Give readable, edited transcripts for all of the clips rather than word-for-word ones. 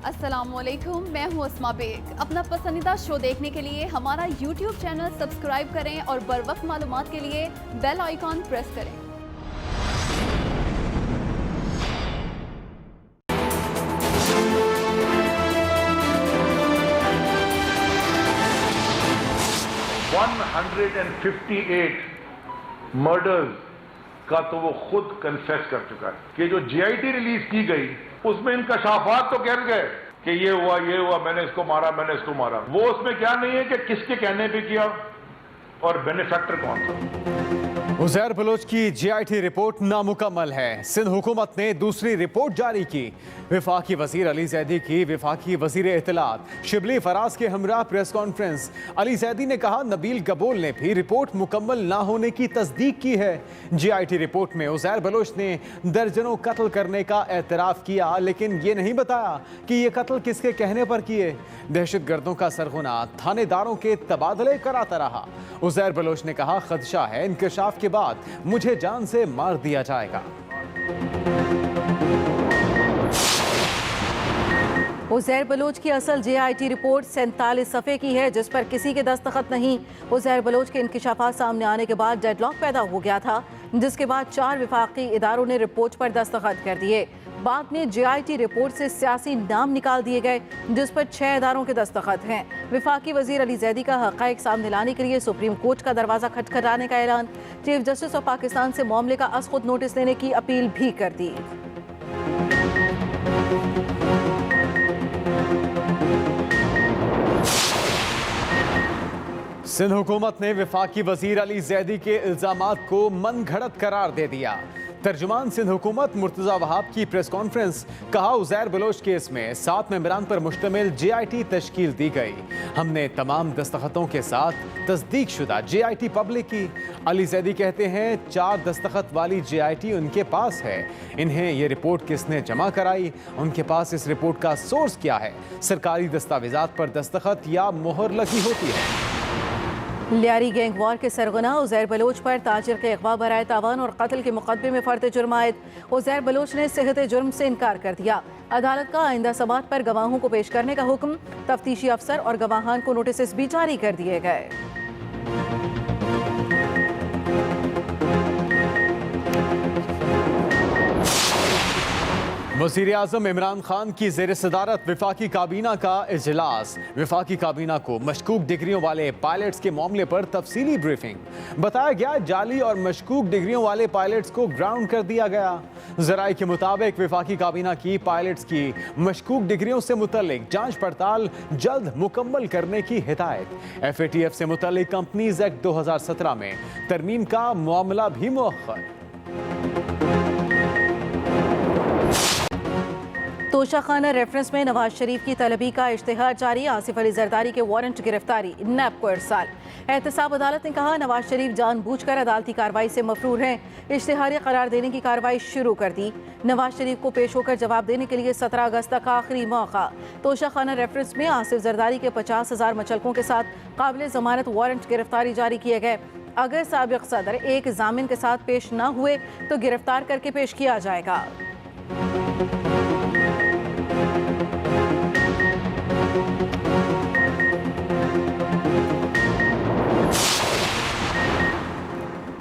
अस्सलामुअलैकुम, मैं हूँ अस्मा बेग। अपना पसंदीदा शो देखने के लिए हमारा YouTube चैनल सब्सक्राइब करें और बर वक्त मालूमात के लिए बेल आइकॉन प्रेस करें। मर्डर्स का तो वो खुद कन्फेस कर चुका है कि जो जीआईटी रिलीज की गई उसमें इंकशाफात तो कह गए कि ये हुआ, मैंने इसको मारा। वो उसमें क्या नहीं है कि किसके कहने पे किया और बेनिफैक्टर कौन था। उज़ैर बलोच की जीआईटी रिपोर्ट नामुकम्मल है। सिंध हुकूमत ने दूसरी रिपोर्ट जारी की। विफाकी वजीर अली जैदी की विफाकी वजीर इत्तलात शिबली फराज के हमरा प्रेस कॉन्फ्रेंस। अली जैदी ने कहा नबील गबोल ने भी रिपोर्ट मुकम्मल ना होने की तस्दीक की है। जीआईटी रिपोर्ट में उज़ैर बलोच ने दर्जनों कत्ल करने का एतराफ़ किया, लेकिन ये नहीं बताया कि ये कत्ल किसके कहने पर किए। दहशतगर्दों का सरगुना थानेदारों के तबादले कराता रहा। उज़ैर बलोच ने कहा खदशा है इंकशाफ के बाद मुझे जान से मार दिया जाएगा। उज़ैर बलोच की असल जीआईटी रिपोर्ट 47 सफ़े की है, जिस पर किसी के दस्तखत नहीं। उज़ैर बलोच के इंकशाफात सामने आने के बाद डेडलॉक पैदा हो गया था, जिसके बाद 4 विफाकी इदारों ने रिपोर्ट पर दस्तखत कर दिए। बाद में जीआईटी रिपोर्ट से सियासी नाम निकाल दिए गए, जिस पर 6 इदारों के दस्तखत हैं। विफाकी वजीर अली जैदी का हक़ाइक़ सामने लाने के लिए सुप्रीम कोर्ट का दरवाज़ा खटखटाने का ऐलान। चीफ जस्टिस ऑफ पाकिस्तान से मामले का अज़ खुद नोटिस लेने की अपील भी कर दी। सिंध हुकूमत ने विफाकी वजीर अली जैदी के इल्जामात को मनगढ़ंत करार दे दिया। तर्जुमान सिंध हुकूमत मुर्तज़ा वहाब की प्रेस कॉन्फ्रेंस। कहा उज़ैर बलोच केस में 7 मेंबरान पर मुश्तमिल जीआईटी तश्कील दी गई। हमने तमाम दस्तखतों के साथ तस्दीक शुदा जीआईटी पब्लिक की। अली जैदी कहते हैं 4 दस्तखत वाली जीआईटी उनके पास है। इन्हें ये रिपोर्ट किसने जमा कराई, उनके पास इस रिपोर्ट का सोर्स क्या है। सरकारी दस्तावेजात पर दस्तखत या मोहर लगी होती है। लियारी गैंग वार के सरगना उज़ैर बलोच पर ताजिर के अगवा बराए तावान और कत्ल के मुकदमे में फर्द जुर्म आयद। उज़ैर बलोच ने सेहत जुर्म से इनकार कर दिया। अदालत का आइंदा समात पर गवाहों को पेश करने का हुक्म। तफ्तीशी अफसर और गवाहान को नोटिस भी जारी कर दिए गए। वज़ीर आज़म इमरान खान की ज़ेर सदारत विफाकी काबीना का इजलास। विफाकी काबीना को मशकूक डिग्रियों वाले पायलट्स के मामले पर तफसीली ब्रीफिंग। बताया गया जाली और मशकूक डिग्रियों वाले पायलट्स को ग्राउंड कर दिया गया। ज़राए के मुताबिक विफाकी काबीना की पायलट्स की मशकूक डिग्रियों से मुतल्लिक जांच पड़ताल जल्द मुकम्मल करने की हिदायत। FATF से मुतल्लिक कंपनीज एक्ट 2017 में तरमीम का मामला भी मुअख्खर। तोशाखाना रेफरेंस में नवाज शरीफ की तलबी का इश्तिहार जारी। आसिफ अली जरदारी के वारंट गिरफ्तारी नैब को इरसाल। एहतसाब अदालत ने कहा नवाज शरीफ जानबूझकर अदालती कार्रवाई से मफरूर हैं। इश्तिहारी करार देने की कार्रवाई शुरू कर दी। नवाज शरीफ को पेश होकर जवाब देने के लिए 17 अगस्त तक आखिरी मौका। तोशाखाना रेफरेंस में आसिफ जरदारी के 50,000 मचलकों के साथ काबिल जमानत वारंट गिरफ्तारी जारी किए गए। अगर साबिक सदर एक जामिन के साथ पेश न हुए तो गिरफ्तार करके पेश किया जाएगा।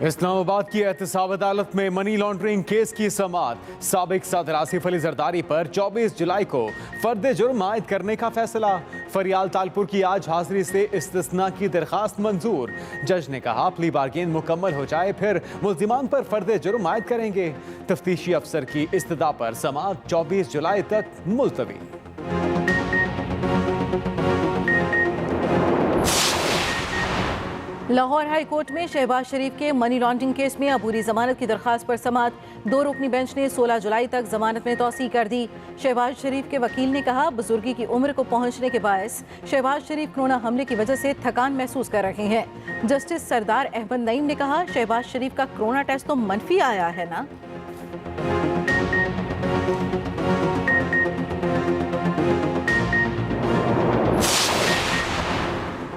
इस्लामाबाद की एहतसाब अदालत में मनी लॉन्ड्रिंग केस की समाअत। साबिक सदर आसिफ अली जरदारी पर 24 जुलाई को फर्द जुर्म आयद करने का फैसला। फरियाल तालपुर की आज हाजिरी से इस्तिस्ना की दरखास्त मंजूर। जज ने कहा प्ली बार्गेन मुकम्मल हो जाए फिर मुल्जिमान पर फर्द जुर्म आयद करेंगे। तफ्तीशी अफसर की इस्तदा पर समाअत 24 जुलाई तक मुलतवी। लाहौर हाई कोर्ट में शहबाज शरीफ के मनी लॉन्ड्रिंग केस में अबूरी जमानत की दरखास्त पर समाअत। 2 रुकनी बेंच ने 16 जुलाई तक जमानत में तौसी कर दी। शहबाज शरीफ के वकील ने कहा बुजुर्गी की उम्र को पहुंचने के बायस शहबाज शरीफ कोरोना हमले की वजह से थकान महसूस कर रहे हैं। जस्टिस सरदार अहमद नईम ने कहा शहबाज शरीफ का कोरोना टेस्ट तो मनफी आया है ना।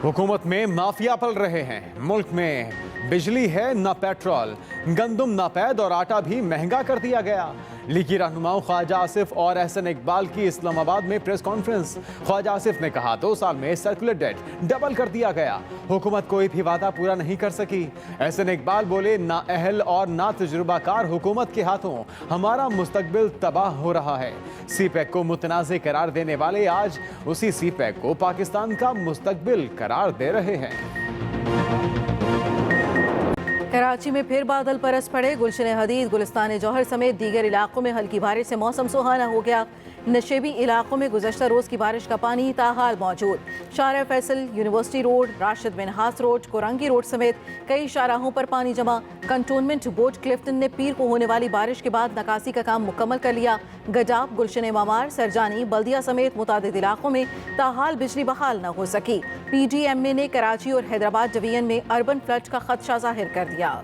हुकूमत में माफिया पल रहे हैं। मुल्क में बिजली है न पेट्रोल, गंदम नापैद और आटा भी महंगा कर दिया गया। लीगी रहनुमाओं ख्वाजा आसिफ और एहसन इकबाल की इस्लामाबाद में प्रेस कॉन्फ्रेंस। ख्वाजा आसिफ ने कहा 2 साल में सर्कुलर डेट डबल कर दिया गया, हुकूमत कोई भी वादा पूरा नहीं कर सकी। एहसन इकबाल बोले ना अहल और ना तजुर्बाकार हुकूमत के हाथों हमारा मुस्तकबिल तबाह हो रहा है। सीपैक को मुतनाज़े करार देने वाले आज उसी सीपैक को पाकिस्तान का मुस्तकबिल करार दे रहे हैं। कराची में फिर बादल बरस पड़े। गुलशन हदीद, गुलिस्तान जौहर समेत दीगर इलाकों में हल्की बारिश से मौसम सुहाना हो गया। नशेबी इलाकों में गुज़श्ता रोज़ की बारिश का पानी ताहाल मौजूद। शारा Faisal, university road, Rashid Minhas road, Korangi road समेत कई शाहराहों पर पानी जमा। कंटोनमेंट बोर्ड क्लिफ्टन ने पीर को होने वाली बारिश के बाद नकासी का काम मुकम्मल कर लिया। गजाब, गुलशन मामार, सरजानी, बल्दिया समेत मुतादिद इलाकों में ताहाल बिजली बहाल न हो सकी। PDMA ने कराची और हैदराबाद डिवीजन में अर्बन फ्लड का खदशा जाहिर कर दिया।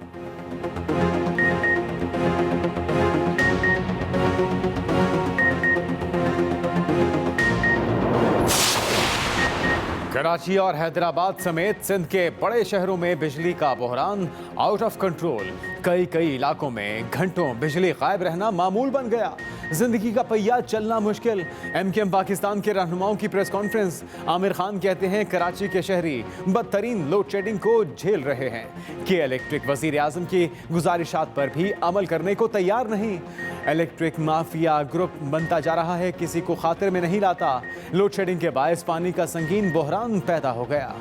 कराची और हैदराबाद समेत सिंध के बड़े शहरों में बिजली का बहरान आउट ऑफ कंट्रोल। कई इलाकों में घंटों बिजली गायब रहना मामूल बन गया। जिंदगी का पहिया चलना मुश्किल। MKM पाकिस्तान के रहनुमाओं की प्रेस कॉन्फ्रेंस। आमिर खान कहते हैं कराची के शहरी बदतरीन लोड शेडिंग को झेल रहे हैं कि इलेक्ट्रिक वजीर आजम की गुजारिशात पर भी अमल करने को तैयार नहीं। इलेक्ट्रिक माफिया ग्रुप बनता जा रहा है, किसी को खातिर में नहीं लाता। लोड शेडिंग के बायस पानी का संगीन बहरान पैदा हो गया।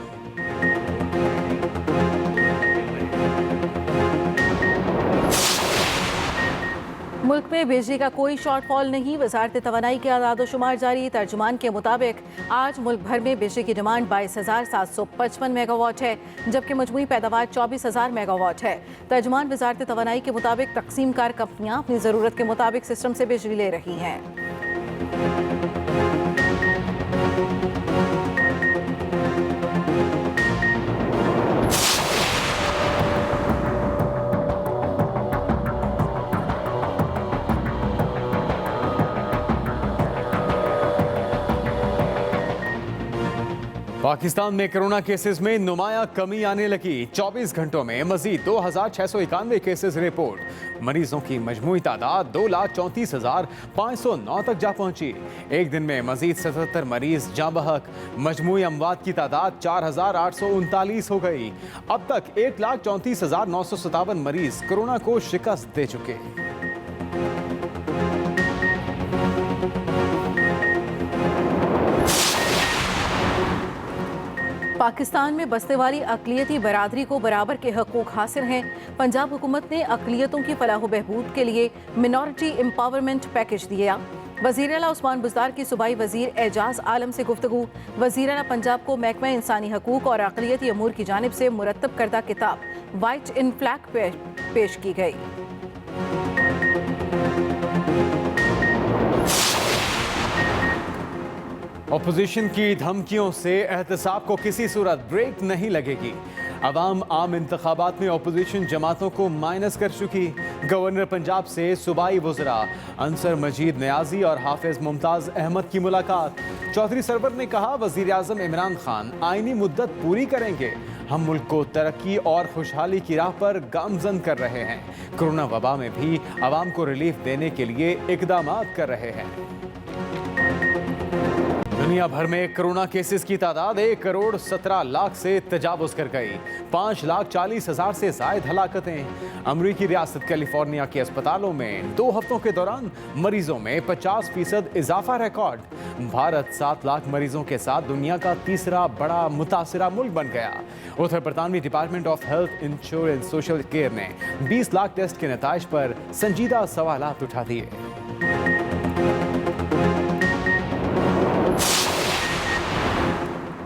मुल्क में बिजली का कोई शॉर्टफॉल नहीं। वजारत तवानाई के आदाद-ओ-शुमार जारी। तर्जुमान के मुताबिक आज मुल्क भर में बिजली की डिमांड 22,755 मेगावाट है, जबकि मजमूई पैदावार 24,000 मेगावाट है। तर्जुमान वजारत तवानाई के मुताबिक तकसीम कार कंपनियां अपनी ज़रूरत के मुताबिक सिस्टम से बिजली ले रही हैं। पाकिस्तान में कोरोना केसेस में नुमाया कमी आने लगी। 24 घंटों में मजीद 2,691 केसेस रिपोर्ट। मरीजों की मजमूई तादाद 2,34,509 तक जा पहुंची। एक दिन में मजीद 77 मरीज जाँ बहक। मजमूई अमवात की तादाद 4,839 हो गई। अब तक 1,34,957 मरीज कोरोना को शिकस्त दे चुके। पाकिस्तान में बसने वाली अक़लियती बरादरी को बराबर के हकूक़ हासिल हैं। पंजाब हुकूमत ने अक़लियतों की फलाह व बहबूद के लिए मिनॉरिटी एम्पावरमेंट पैकेज दिया। वज़ीर आला उस्मान बुज़दार की सूबाई वज़ीर एजाज आलम से गुफ्तगू। वज़ीर आला पंजाब को महकमा इंसानी हकूक़ और अक़लियती अमूर की जानिब से मुरत्तब करदा किताब वाइट इन फ्लैग पेश की गई। अपोजिशन की धमकियों से एहतसाब को किसी सूरत ब्रेक नहीं लगेगी। अवाम आम इंतखाबात में अपोजिशन जमातों को माइनस कर चुकी। गवर्नर पंजाब से सूबाई वज़रा अंसर मजीद नियाजी और हाफिज मुमताज़ अहमद की मुलाकात। चौधरी सरवर ने कहा वज़ीर आज़म इमरान खान आइनी मुद्दत पूरी करेंगे। हम मुल्क को तरक्की और खुशहाली की राह पर गामजन कर रहे हैं। कोरोना वबा में भी अवाम को रिलीफ देने के लिए इक़दामात कर रहे हैं। दुनिया भर में कोरोना केसेस की तादाद 1,17,00,000 से तजावुज़ कर गई। 5,40,000 से ज़ायद हलाकतें। अमरीकी रियासत कैलिफोर्निया के अस्पतालों में 2 हफ्तों के दौरान मरीजों में 50% इजाफा रिकॉर्ड। भारत 7 लाख मरीजों के साथ दुनिया का तीसरा बड़ा मुतासरा मुल्क बन गया। उधर बरतानवी department of health insurance social care ने 20 लाख टेस्ट के नताइज पर संजीदा सवालात उठा दिए।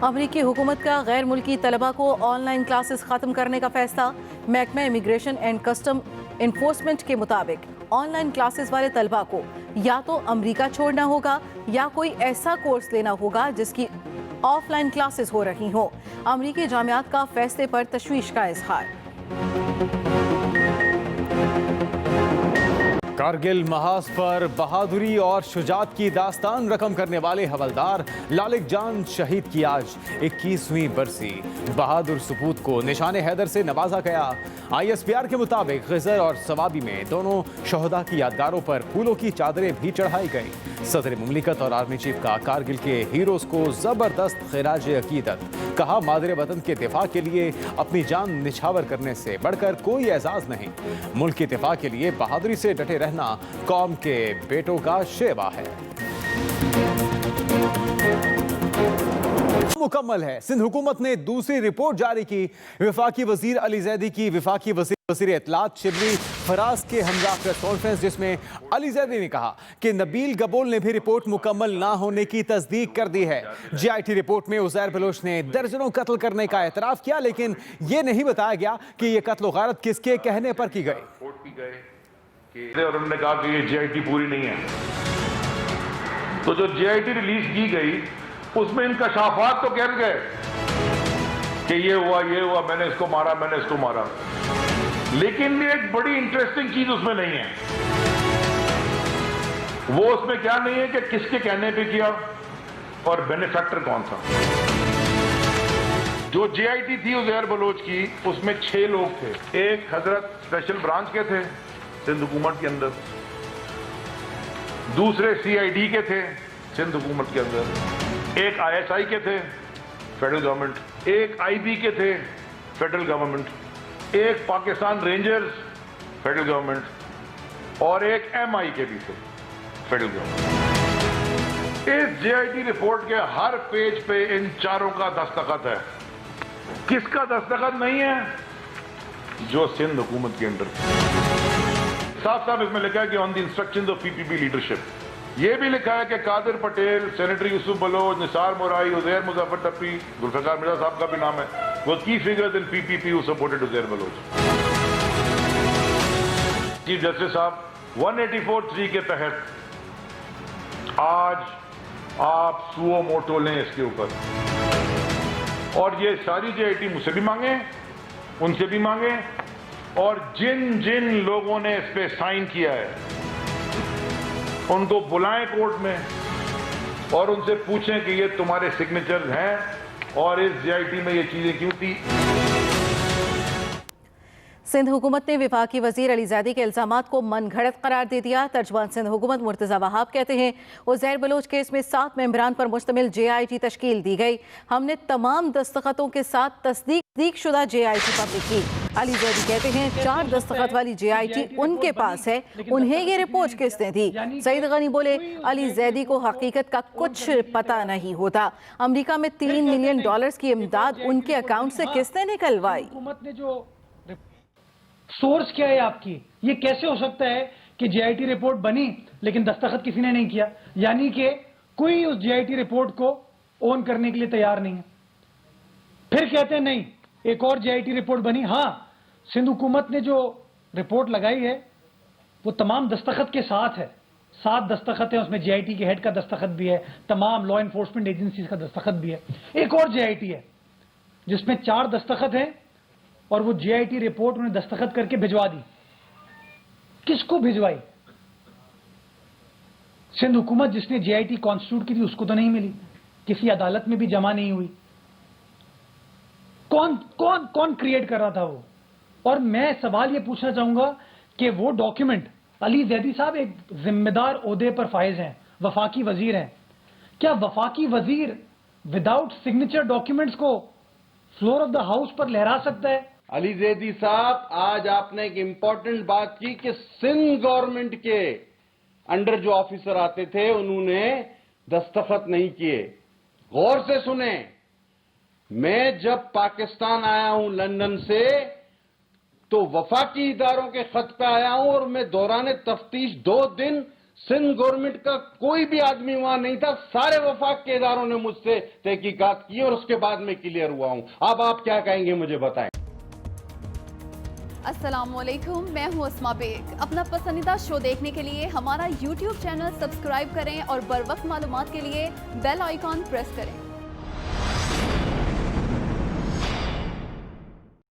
अमरीकी हुकूमत का गैर मुल्की तलबा को ऑनलाइन क्लासेस ख़त्म करने का फैसला। महकमा इमिग्रेशन एंड कस्टम इन्फोर्समेंट के मुताबिक ऑनलाइन क्लासेस वाले तलबा को या तो अमरीका छोड़ना होगा या कोई ऐसा कोर्स लेना होगा जिसकी ऑफलाइन क्लासेस हो रही हों। अमरीकी जामियात का फैसले पर तशवीश का इजहार। कारगिल महाज पर बहादुरी और शुजात की दास्तान रकम करने वाले हवलदार लालिक जान शहीद की आज 21वीं बरसी। बहादुर सपूत को निशाने हैदर से नवाजा गया। ISPR के मुताबिक गिजर और सवाबी में दोनों शहदा की यादगारों पर फूलों की चादरें भी चढ़ाई गई। सदर मुमलिकत और आर्मी चीफ का कारगिल के हीरोज को जबरदस्त खिराज अकीदत। कहा, मादरे वतन के दिफा के लिए अपनी जान निछावर करने से बढ़कर कोई एजाज नहीं। मुल्क के दिफा के लिए बहादुरी से डटे रहना कौम के बेटों का शेवा है। मुकम्मल है। सिंध हुकूमत ने दूसरी रिपोर्ट जारी की। वफाकी वजीर अली जैदी की वफाकी वजीर इत्तलात शिबली फराज के हमरा प्रेस कॉन्फ्रेंस, जिसमें अली जैदी ने कहा कि नबील गबोल ने भी रिपोर्ट मुकम्मल ना होने की तस्दीक कर दी है। GIT रिपोर्ट में उज़ैर बलोच ने दर्जनों कत्ल करने का एतराफ़ किया, लेकिन ये नहीं बताया गया कि ये कत्ल गारत किसके कहने पर की गई। और उन्होंने कहा कि ये GIT पूरी नहीं है। तो जो GIT रिलीज की गई उसमें इनका शाफात तो कह गए कि ये हुआ, मैंने इसको मारा, मैंने इसको मारा, लेकिन एक बड़ी इंटरेस्टिंग चीज उसमें नहीं है। वो उसमें क्या नहीं है कि किसके कहने पे किया और बेनिफैक्टर कौन था। जो GIT थी उज़ैर बलोच की, उसमें 6 लोग थे। एक हजरत स्पेशल ब्रांच के थे सिंध हुकूमत के अंदर, दूसरे CID के थे सिंध हुकूमत के अंदर, एक ISI के थे फेडरल गवर्नमेंट, एक IB के थे फेडरल गवर्नमेंट, एक पाकिस्तान रेंजर्स फेडरल गवर्नमेंट और एक MI के भी थे फेडरल गवर्नमेंट। इस GIT रिपोर्ट के हर पेज पे इन चारों का दस्तखत है। किसका दस्तखत नहीं है? जो सिंध हुकूमत के अंदर। साफ साफ इसमें लिखा है कि on the instructions of PPP leadership. ये भी लिखा है कि कादिर पटेल, सेनेटरी यूसुफ बलोच, निसार मोराई, उज़ैर मुजफ्फर टप्पी, जुल्फ़िकार मिर्जा साहब का भी नाम है, वो key figures in PPP who supported Uzair Baloch. Chief justice साहब 184(3) के तहत आज आप सुओ मोटो लें इसके ऊपर, और ये सारी GIT मुझसे भी मांगे, उनसे भी मांगे, और जिन जिन लोगों ने इस पे साइन किया है उनको बुलाएं कोर्ट में और उनसे पूछें कि ये तुम्हारे सिग्नेचर्स हैं और इस GIT में ये चीजें क्यों थी। सिंध हुकूमत ने वफाकी वजीर अली जैदी के इल्जामात को मनगढ़ंत करार दे दिया। तर्जुमान सिंध हुकूमत मुर्तज़ा वहाब कहते हैं, उज़ैर बलोच केस में 7 मेंबरान पर मुश्तमिल GIT तश्कील दी गई। हमने तमाम दस्तखतों के साथ तस्दीक शुदा GIT पब्लिक की। अली जैदी कहते हैं, 4 दस्तखत वाली GIT उनके पास है, उन्हें ये रिपोर्ट किसने दी? सईद गनी बोले, अली जैदी को हकीकत का कुछ पता नहीं होता। अमेरिका में $3 मिलियन की इमदाद उनके अकाउंट से किसने निकलवाई? सोर्स क्या है आपकी? ये कैसे हो सकता है कि GIT रिपोर्ट बनी लेकिन दस्तखत किसी ने नहीं किया? यानी कि कोई उस GIT रिपोर्ट को ओन करने के लिए तैयार नहीं है। फिर कहते हैं नहीं, एक और GIT रिपोर्ट बनी। हाँ, सिंध हुकूमत ने जो रिपोर्ट लगाई है वो तमाम दस्तखत के साथ है। 7 दस्तखत है, उसमें GIT के हेड का दस्तखत भी है, तमाम लॉ एनफोर्समेंट एजेंसीज का दस्तखत भी है। एक और GIT है जिसमें 4 दस्तखत हैं और वो GIT रिपोर्ट उन्हें दस्तखत करके भिजवा दी। किसको भिजवाई? सिंध हुकूमत जिसने GIT कॉन्स्टिट्यूट की थी उसको तो नहीं मिली, किसी अदालत में भी जमा नहीं हुई। कौन कौन कौन क्रिएट कर रहा था वो? और मैं सवाल ये पूछना चाहूंगा कि वो डॉक्यूमेंट, अली जैदी साहब एक जिम्मेदार ओहदे पर फाइज हैं, वफाकी वजीर हैं, क्या वफाकी वजीर विदाउट सिग्नेचर डॉक्यूमेंट्स को फ्लोर ऑफ द हाउस पर लहरा सकता है? अली जैदी साहब, आज आपने एक इंपॉर्टेंट बात की कि सिंध गवर्नमेंट के अंडर जो ऑफिसर आते थे उन्होंने दस्तखत नहीं किए। गौर से सुने, मैं जब पाकिस्तान आया हूं लंदन से तो वफाकी इदारों के खत पे आया हूं और मैं दौरान तफ्तीश 2 दिन सिंध गवर्नमेंट का कोई भी आदमी वहां नहीं था। सारे वफाक के इदारों ने मुझसे तहकीकात की और उसके बाद मैं क्लियर हुआ हूं। अब आप क्या कहेंगे मुझे बताएं। अस्सलामुअलैकुम, मैं हूं अस्मा बेग। अपना पसंदीदा शो देखने के लिए हमारा YouTube चैनल सब्सक्राइब करें और बर वक्त मालूमात के लिए बेल आइकॉन प्रेस करें।